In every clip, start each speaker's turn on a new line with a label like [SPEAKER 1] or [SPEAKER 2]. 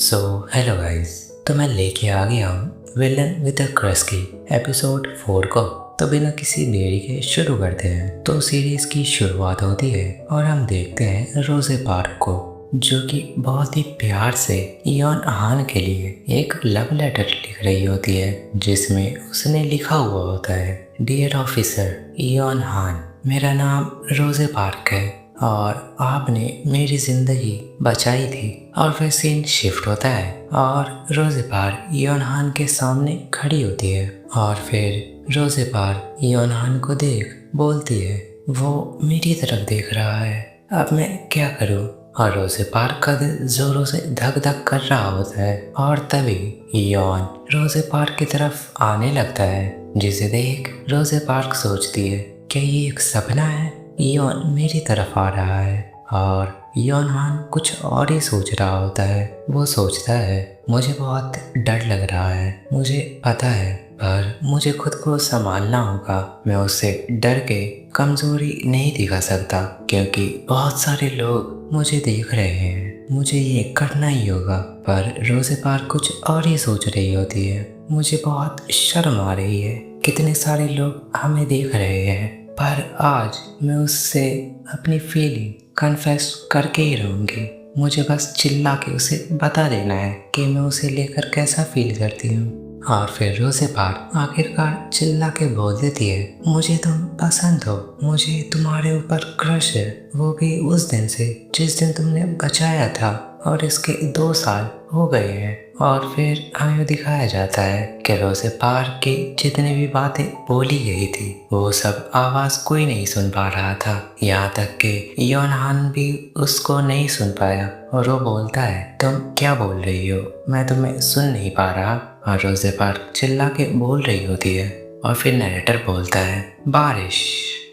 [SPEAKER 1] So hello guys. तो मैं लेके आ गया हूँ विलन विद अ क्रश की एपिसोड 4 को। तो बिना किसी देरी के शुरू करते हैं। तो सीरीज की शुरुआत होती है और हम देखते हैं रोजे पार्क को, जो कि बहुत ही प्यार से इयॉन हान के लिए एक लव लेटर लिख रही होती है, जिसमें उसने लिखा हुआ होता है, डियर ऑफिसर इयॉन हान, मेरा नाम रोजे पार्क है और आपने मेरी ज़िंदगी बचाई थी। और फिर सीन शिफ्ट होता है और रोजे पार इयॉन हान के सामने खड़ी होती है और फिर रोजे पार इयॉन हान को देख बोलती है, वो मेरी तरफ देख रहा है, अब मैं क्या करूं। और रोजे पार्क का दिल जोरों से धक धक कर रहा होता है और तभी इयॉन रोजे पार्क की तरफ आने लगता है, जिसे देख रोजे पार्क सोचती है क्या ये एक सपना है। इयॉन मेरी तरफ आ रहा है और इयॉन हान कुछ और ही सोच रहा होता है। वो सोचता है, मुझे बहुत डर लग रहा है, मुझे पता है, पर मुझे खुद को संभालना होगा। मैं उससे डर के कमजोरी नहीं दिखा सकता, क्योंकि बहुत सारे लोग मुझे देख रहे हैं, मुझे ये करना ही होगा। पर रोजे पार कुछ और ही सोच रही होती है, मुझे बहुत शर्म आ रही है, कितने सारे लोग हमें देख रहे हैं, पर आज मैं उससे अपनी फीलिंग कन्फेस करके ही रहूँगी। मुझे बस चिल्ला के उसे बता देना है कि मैं उसे लेकर कैसा फील करती हूँ। और फिर रोजे पार आखिरकार चिल्ला के बोल देती है, मुझे तुम पसंद हो, मुझे तुम्हारे ऊपर क्रश है, वो भी उस दिन से जिस दिन तुमने बचाया था। और इसके 2 साल हो गए हैं। और फिर हमें दिखाया जाता है कि रोजे पार की जितनी भी बातें बोली गई थी, वो सब आवाज कोई नहीं सुन पा रहा था। यहाँ तक कि इयॉन हान भी उसको नहीं सुन पाया और वो बोलता है, तुम क्या बोल रही हो, मैं तुम्हें सुन नहीं पा रहा। और रोजे पार चिल्ला के बोल रही होती है और फिर नरेटर बोलता है, बारिश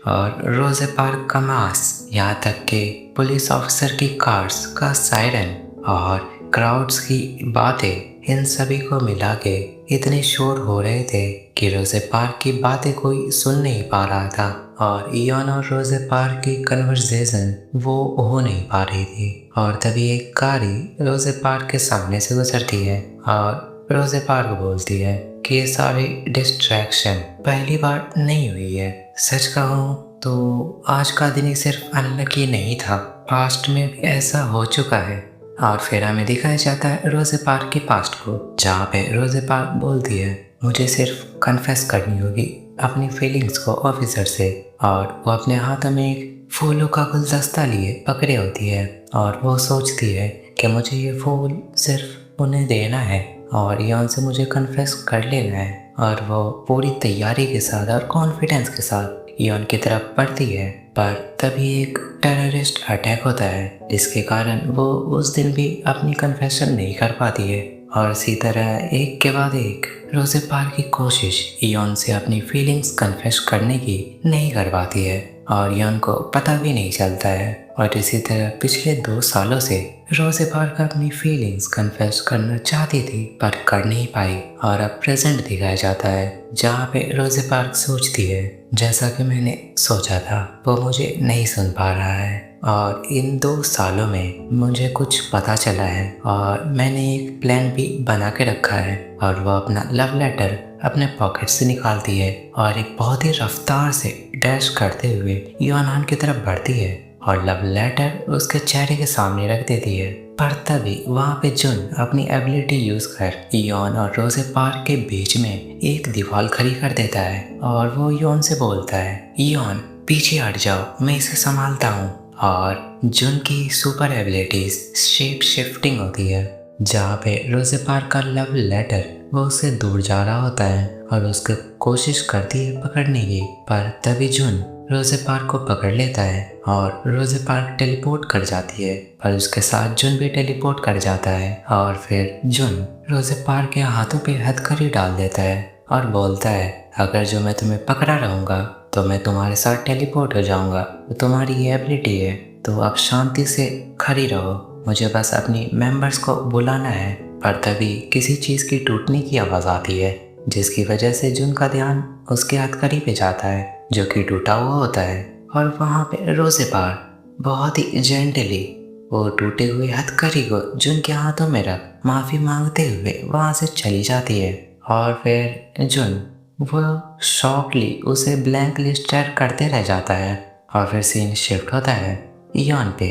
[SPEAKER 1] और रोजे पार्क का मास, यहाँ तक कि पुलिस ऑफिसर की कार्स का सायरन और क्राउड्स की बातें, इन सभी को मिला के इतने शोर हो रहे थे कि रोजे पार्क की बातें कोई सुन नहीं पा रहा था। और इयॉन और रोजे पार्क की कन्वर्सेशन वो हो नहीं पा रही थी। और तभी एक गाड़ी रोजे पार्क के सामने से गुजरती है और रोजे पार्क बोलती है कि ये सारी डिस्ट्रैक्शन पहली बार नहीं हुई है। सच कहूँ तो आज का दिन ही सिर्फ अनलकी नहीं था, पास्ट में भी ऐसा हो चुका है। और फिर हमें दिखाया जाता है रोजे पार्क की पास्ट को, जहाँ पे रोजे पार्क बोलती है, मुझे सिर्फ कन्फेस करनी होगी अपनी फीलिंग्स को ऑफिसर से। और वो अपने हाथ में एक फूलों का गुलदस्ता लिए पकड़े होती है और वो सोचती है कि मुझे ये फूल सिर्फ उन्हें देना है और यहाँ से मुझे कन्फेस कर लेना है। और वो पूरी तैयारी के साथ और कॉन्फिडेंस के साथ इयॉन की तरफ बढ़ती है। पर तभी एक टेररिस्ट अटैक होता है, जिसके कारण वो उस दिन भी अपनी कन्फेशन नहीं कर पाती है। और इसी तरह एक के बाद एक रोजे पार की कोशिश इयॉन से अपनी फीलिंग्स कन्फेस करने की नहीं कर पाती है और इयॉन को पता भी नहीं चलता है। और इसी तरह पिछले 2 सालों से रोजे पार्क अपनी फीलिंग्स कन्फेस करना चाहती थी, पर कर नहीं पाई। और अब प्रेजेंट दिखाया जाता है, जहाँ पे रोजे पार्क सोचती है, जैसा कि मैंने सोचा था, वो मुझे नहीं सुन पा रहा है और इन 2 सालों में मुझे कुछ पता चला है और मैंने एक प्लान भी बना के रखा है। और वो अपना लव लेटर अपने पॉकेट से निकालती है और एक बहुत ही रफ्तार से डैश करते हुए इयॉन हान की तरफ बढ़ती है और लव लेटर उसके चेहरे के सामने रख देती है। पर तभी वहाँ पे जुन अपनी एबिलिटी यूज कर इयॉन और रोजे पार्क के बीच में एक दीवार खड़ी कर देता है और वो इयॉन से बोलता है, इयॉन पीछे हट जाओ, मैं इसे संभालता हूँ। और जुन की सुपर एबिलिटीज शेप शिफ्टिंग होती है, जहाँ पे रोजे पार्क का लव लेटर वो उससे दूर जा रहा होता है और उसकी कोशिश करती है पकड़ने की। पर तभी जुन रोजे पार्क को पकड़ लेता है और रोजे पार्क टेलीपोर्ट कर जाती है, पर उसके साथ जुन भी टेलीपोर्ट कर जाता है। और फिर जुन रोजे पार्क के हाथों पे हथकड़ी डाल देता है और बोलता है, अगर जो मैं तुम्हें पकड़ा रहूँगा तो मैं तुम्हारे साथ टेलीपोर्ट हो जाऊँगा, तो तुम्हारी ये एबिलिटी है, तो आप शांति से खड़ी रहो, मुझे बस अपनी मेंबर्स को बुलाना है। पर तभी किसी चीज़ की टूटने की आवाज़ आती है, जिसकी वजह से जुन का ध्यान उसके हथकड़ी पे जाता है, जो कि टूटा हुआ होता है। और वहाँ पे रोजे पार बहुत ही जेंटली वो टूटे हुए हथकड़ी को जुन के हाथों में रख माफ़ी मांगते हुए वहाँ से चली जाती है। और फिर जुन वो शॉकली उसे ब्लैंकली स्टेयर करते रह जाता है। और फिर सीन शिफ्ट होता है इयॉन पे,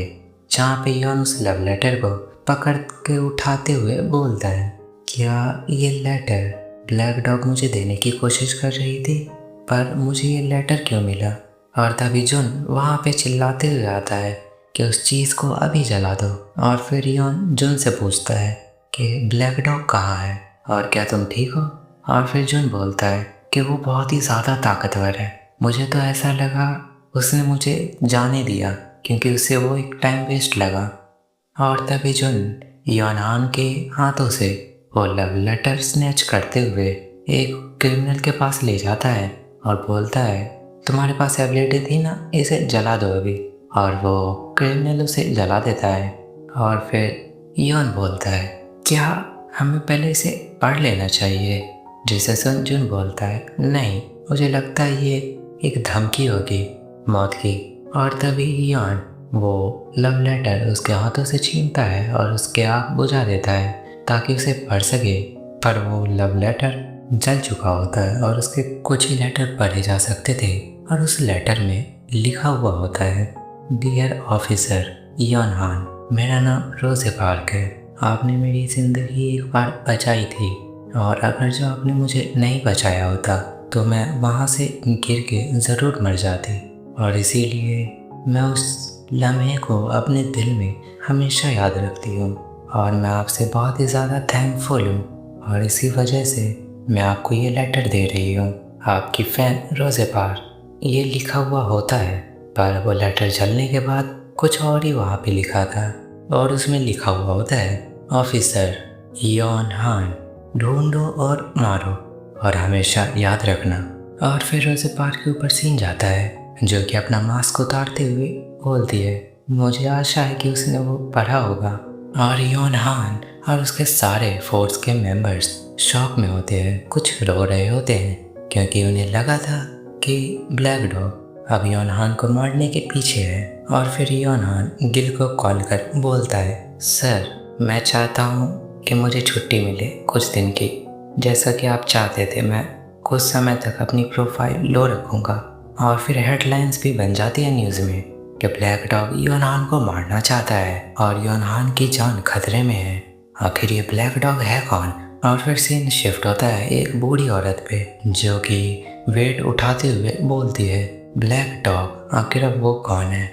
[SPEAKER 1] जहाँ पे इयॉन उस लव लेटर को पकड़ के उठाते हुए बोलता है, क्या ये लेटर ब्लैक डॉग मुझे देने की कोशिश कर रही थी, पर मुझे ये लेटर क्यों मिला। और तभी जुन वहाँ पे चिल्लाते हुए आता है कि उस चीज़ को अभी जला दो। और फिर इयॉन जुन से पूछता है कि ब्लैक डॉग कहाँ है और क्या तुम ठीक हो। और फिर जुन बोलता है कि वो बहुत ही ज़्यादा ताकतवर है, मुझे तो ऐसा लगा उसने मुझे जाने दिया क्योंकि उसे वो एक टाइम वेस्ट लगा। और तभी जुन इयॉन हान के हाथों से वो लव लेटर स्नैच करते हुए एक क्रिमिनल के पास ले जाता है और बोलता है, तुम्हारे पास एबिलिटी थी ना, इसे जला दो अभी। और वो क्रिमिनल उसे जला देता है। और फिर इयॉन बोलता है, क्या हमें पहले इसे पढ़ लेना चाहिए। जिसे सुन जुन बोलता है, नहीं, मुझे लगता है ये एक धमकी होगी मौत की। और तभी इयॉन वो लव लेटर उसके हाथों से छीनता है और उसके आँख बुझा देता है ताकि उसे पढ़ सके। पर वो लव लेटर जल चुका होता है और उसके कुछ ही लेटर पढ़े जा सकते थे। और उस लेटर में लिखा हुआ होता है, डियर ऑफिसर इयॉन हान, मेरा नाम रोज़े पार्क है। आपने मेरी ज़िंदगी एक बार बचाई थी और अगर जो आपने मुझे नहीं बचाया होता तो मैं वहाँ से गिर के ज़रूर मर जाती। और इसीलिए मैं उस लम्हे को अपने दिल में हमेशा याद रखती हूँ और मैं आपसे बहुत ही ज़्यादा थैंकफुल हूँ। और इसी वजह से मैं आपको ये लेटर दे रही हूँ, आपकी फ़ैन रोज़े पार। ये लिखा हुआ होता है, पर वो लेटर जलने के बाद कुछ और ही वहाँ पे लिखा था। और उसमें लिखा हुआ होता है, ऑफिसर इयॉन हान, ढूंढो और मारो और हमेशा याद रखना। और फिर रोज़े पार के ऊपर सीन जाता है जो कि अपना मास्क उतारते हुए बोलती है, मुझे आशा है कि उसने वो पढ़ा होगा। और इयॉन हान और उसके सारे फोर्स के मेंबर्स शॉक में होते हैं, कुछ रो रहे होते हैं क्योंकि उन्हें लगा था कि ब्लैक डॉग अब इयॉन हान को मारने के पीछे है। और फिर इयॉन हान गिल को कॉल कर बोलता है, सर मैं चाहता हूँ कि मुझे छुट्टी मिले कुछ दिन की, जैसा कि आप चाहते थे। मैं कुछ समय तक अपनी प्रोफाइल लो रखूँगा। और फिर हेडलाइंस भी बन जाती है न्यूज़ में कि ब्लैक डॉग इयॉन हान को मारना चाहता है और इयॉन हान की जान खतरे में है। आखिर ये ब्लैक डॉग है कौन। और फिर सीन शिफ्ट होता है एक बूढ़ी औरत पे जो कि वेट उठाते हुए बोलती है, ब्लैक डॉग आखिर अब वो कौन है।